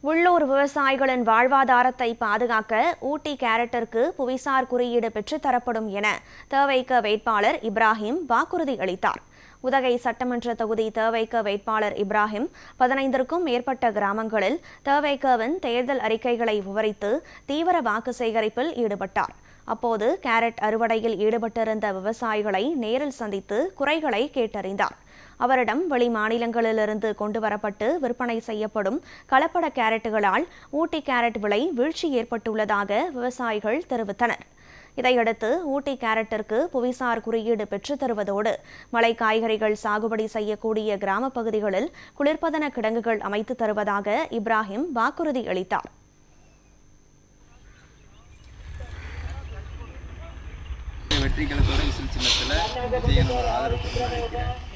உள்ளூர் விவசாயிகளின் வாழ்வாதாரத்தை பாதுகாக்க ஊட்டி கேரட்டிற்கு புவிசார் குறியீடு பெற்றுத்தரப்படும் என தவைக்க வேட்பாளர் இப்ராஹிம் வாக்குறுதி அளித்தார். உதகை சட்டமன்ற தொகுதி தவைக்க வேட்பாளர் இப்ராஹிம் 15க்கும் மேற்பட்ட கிராமங்களில் தவைக்கவின் தேர்தல் அறிக்கைகளை விவரித்து தீவிர வாக்கு சேகரிப்பில் ஈடுபட்டார். அப்போது கேரட் அறுவடையில் ஈடுபட்டிருந்த விவசாயிகளை நேரில் சந்தித்து குறைகளை கேட்டறிந்தார். அவரிடம் வெளி மாநிலங்களிலிருந்து கொண்டுவரப்பட்டு விற்பனை செய்யப்படும் கலப்பட கேரட்டுகளால் ஊட்டி கேரட் விலை வீழ்ச்சி ஏற்பட்டுள்ளதாக விவசாயிகள் தெரிவித்தனர். இதையடுத்து ஊட்டி கேரட்டிற்கு புவிசார் குறியீடு பெற்றுத் தருவதோடு மலை காய்கறிகள் சாகுபடி செய்யக்கூடிய கிராம பகுதிகளில் குளிர்பதன கிடங்குகள் அமைத்து தருவதாக இப்ராஹிம் வாக்குறுதி அளித்தார். வெற்றி கலத்தோட விசில் சின்னத்தில் விஜயன் ஆதரவு